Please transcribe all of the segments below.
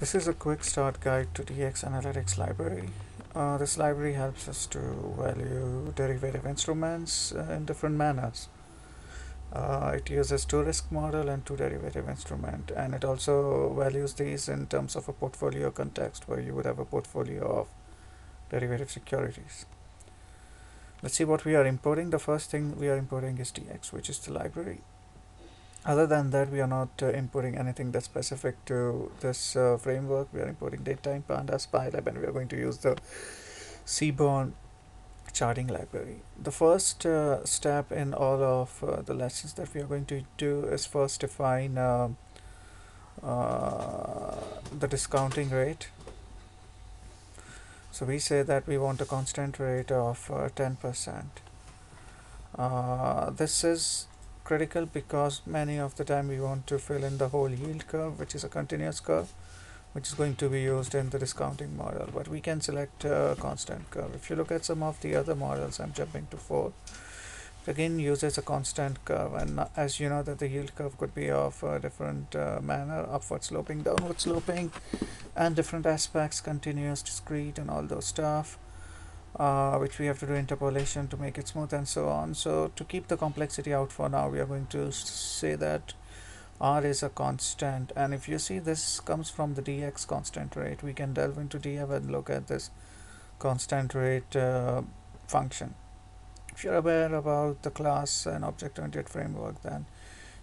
This is a quick start guide to DX Analytics library. This library helps us to value derivative instruments in different manners. It uses two risk model and two derivative instrument, and it also values these in terms of a portfolio context where you would have a portfolio of derivative securities. Let's see what we are importing. The first thing we are importing is DX, which is the library. Other than that, we are not importing anything that's specific to this framework. We are importing datetime, pandas, pylab, and we are going to use the seabourn charting library. The first step in all of the lessons that we are going to do is first define the discounting rate. So we say that we want a constant rate of 10%. This is critical because many of the time we want to fill in the whole yield curve, which is a continuous curve, which is going to be used in the discounting model, but we can select a constant curve. If you look at some of the other models, I'm jumping to 4, it again uses a constant curve, and as you know that the yield curve could be of a different manner, upward sloping, downward sloping, and different aspects, continuous, discrete, and all those stuff, which we have to do interpolation to make it smooth and so on. So to keep the complexity out for now, we are going to say that R is a constant, and if you see this comes from the dx constant rate, we can delve into df and look at this constant rate function. If you're aware about the class and object-oriented framework, then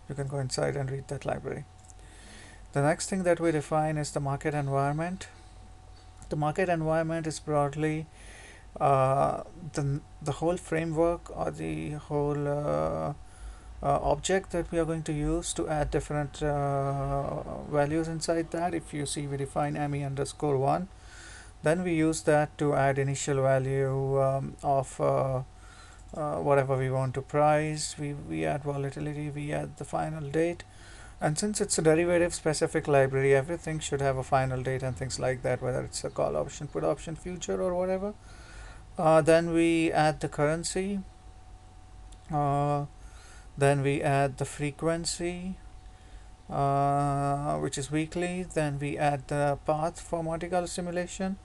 you can go inside and read that library. The next thing that we define is the market environment. The market environment is broadly the whole framework or the whole object that we are going to use to add different values inside that. If you see, we define me underscore 1, then we use that to add initial value of whatever we want to price. We add volatility, we add the final date, and since it's a derivative specific library, everything should have a final date and things like that, whether it's a call option, put option, future, or whatever. Then we add the currency, then we add the frequency, which is weekly, then we add the path for Monte Carlo simulation,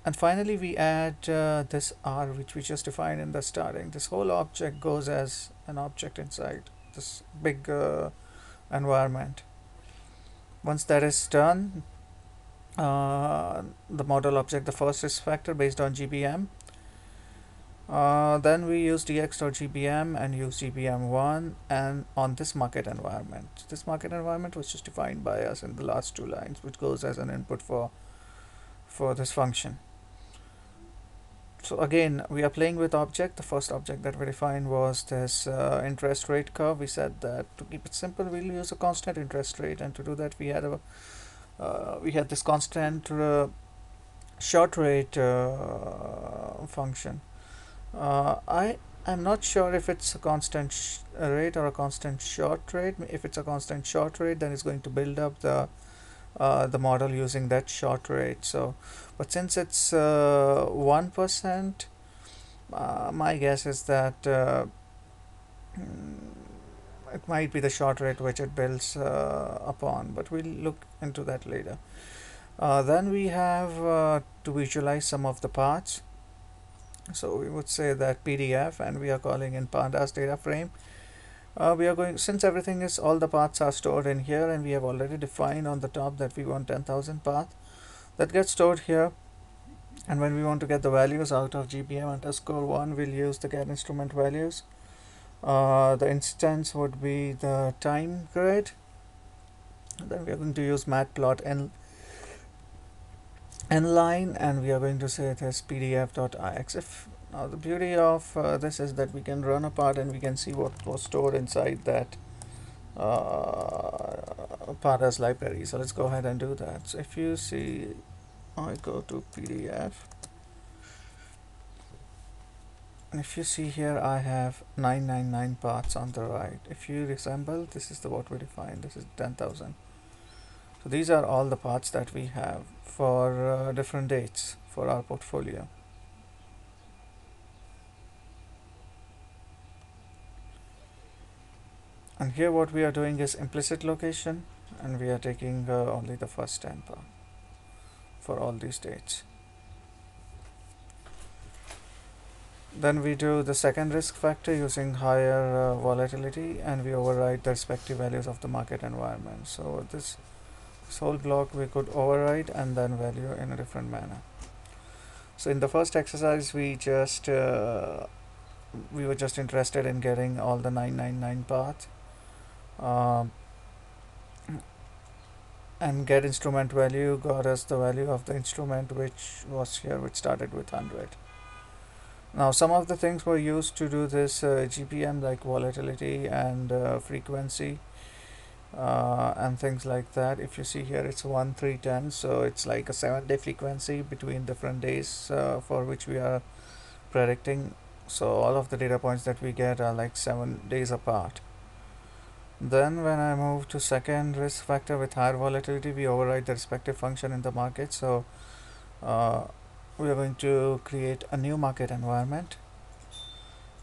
and finally we add this R, which we just defined in the starting. This whole object goes as an object inside this big environment. Once that is done, the model object, the first risk factor based on GBM, then we use dx.gbm and use gbm1 and on this market environment. This market environment was just defined by us in the last two lines, which goes as an input for this function. So again, we are playing with object. The first object that we defined was this interest rate curve. We said that to keep it simple, we'll use a constant interest rate, and to do that we had this constant short rate function. I am not sure if it's a constant rate or a constant short rate. If it's a constant short rate, then it's going to build up the model using that short rate. So, but since it's 1%, my guess is that it might be the short rate which it builds upon, but we'll look into that later. Then we have to visualize some of the parts. So we would say that PDF, and we are calling in pandas data frame. We are going, since everything is, all the paths are stored in here, and we have already defined on the top that we want 10,000 paths. That gets stored here, and when we want to get the values out of GBM underscore 1, we'll use the get instrument values. The instance would be the time grid. Then we are going to use matplot nline, and we are going to say it as pdf.ix. Now the beauty of this is that we can run a part and we can see what was stored inside that pandas library. So let's go ahead and do that. So if you see, I go to PDF, and if you see here, I have 999 paths on the right. If you resemble, this is the what we define. This is 10,000. So these are all the paths that we have for different dates for our portfolio. And here what we are doing is implicit location, and we are taking only the first 10 part for all these dates. Then we do the second risk factor using higher volatility, and we override the respective values of the market environment. So this whole block we could override and then value in a different manner. So in the first exercise we were just interested in getting all the 999 paths, um, and get instrument value got us the value of the instrument which was here, which started with 100. Now some of the things were used to do this GPM, like volatility and frequency and things like that. If you see here, it's 1 3 10, so it's like a 7-day frequency between different days for which we are predicting. So all of the data points that we get are like 7 days apart. Then when I move to second risk factor with higher volatility, we override the respective function in the market. So uh, we are going to create a new market environment.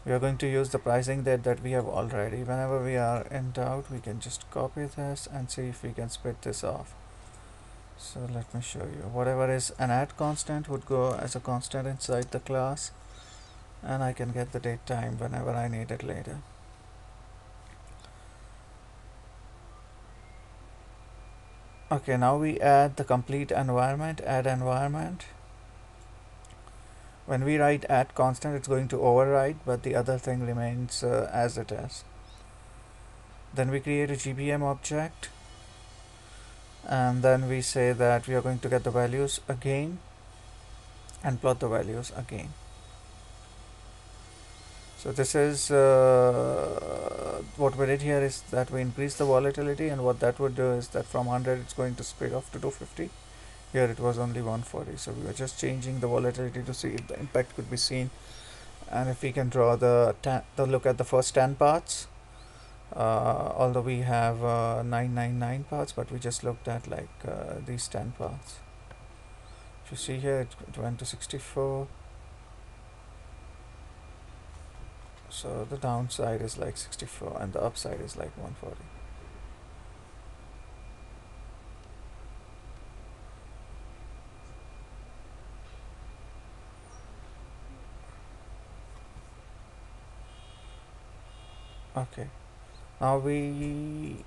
We are going to use the pricing that we have already. Whenever we are in doubt, we can just copy this and see if we can split this off. So let me show you. Whatever is an add constant would go as a constant inside the class, and I can get the date time whenever I need it later. Okay, now we add the complete environment, add environment. When we write add constant, it's going to override, but the other thing remains as it is. Then we create a GPM object, and then we say that we are going to get the values again and plot the values again. So this is what we did here is that we increase the volatility, and what that would do is that from 100 it's going to split off to 250. Here it was only 140, so we were just changing the volatility to see if the impact could be seen, and if we can draw the look at the first 10 parts. Although we have 999 parts, but we just looked at like these 10 parts. If you see here, it went to 64. So the downside is like 64 and the upside is like 140. Okay, now we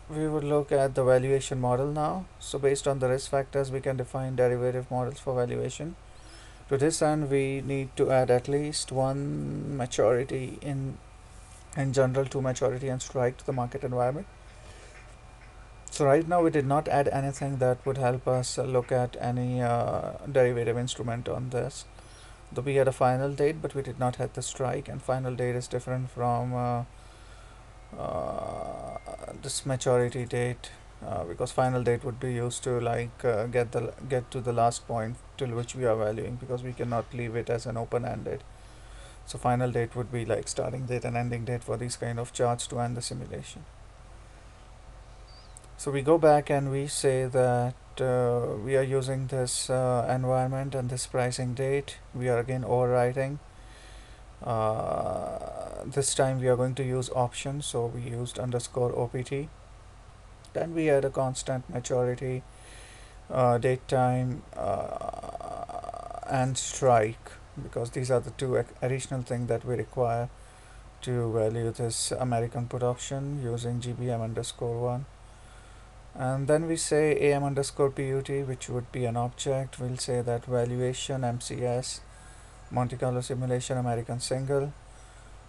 would look at the valuation model now. So based on the risk factors, we can define derivative models for valuation. To this end, we need to add at least one maturity in general, two maturity and strike to the market environment. So right now we did not add anything that would help us look at any derivative instrument on this. Though we had a final date, but we did not have the strike, and final date is different from this maturity date, because final date would be used to like get to the last point till which we are valuing, because we cannot leave it as an open-ended. So final date would be like starting date and ending date for these kind of charts to end the simulation. So we go back and we say that we are using this environment and this pricing date. We are again overriding. This time we are going to use options, so we used underscore OPT. Then we add a constant maturity, date time, and strike, because these are the two additional things that we require to value this American put option using GBM underscore 1. And then we say AM underscore PUT, which would be an object. We'll say that valuation MCS, Monte Carlo simulation American single,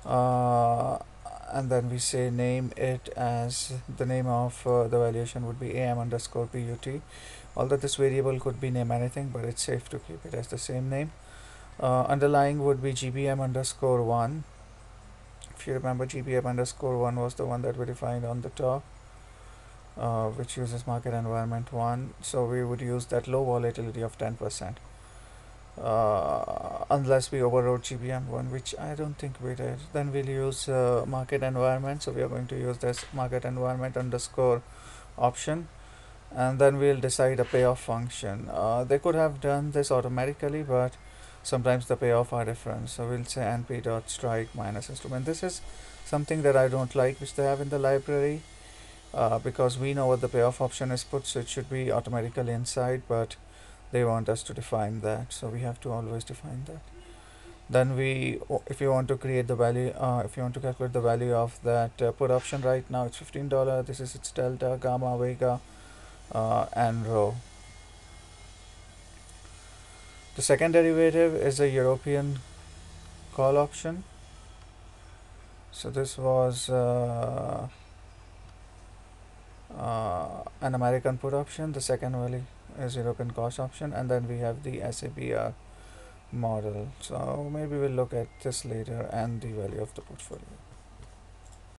and then we say name it as the name of the valuation would be AM underscore PUT. Although this variable could be name anything, but it's safe to keep it as the same name. Underlying would be GBM underscore 1. If you remember, GBM underscore 1 was the one that we defined on the top, which uses market environment 1. So we would use that low volatility of 10%, unless we overrode GBM 1, which I don't think we did. Then we'll use market environment. So we are going to use this market environment underscore option, and then we'll decide a payoff function. They could have done this automatically, but sometimes the payoff are different. So we'll say np.strike minus instrument. This is something that I don't like, which they have in the library. because we know what the payoff option is put, so it should be automatically inside, but they want us to define that, so we have to always define that. Then if you want to create the value, if you want to calculate the value of that put option, right now it's $15. This is its delta, gamma, vega, and rho. The second derivative is a European call option. So this was an American put option. The second value is European cost option, and then we have the SABR model. So maybe we'll look at this later, and the value of the portfolio.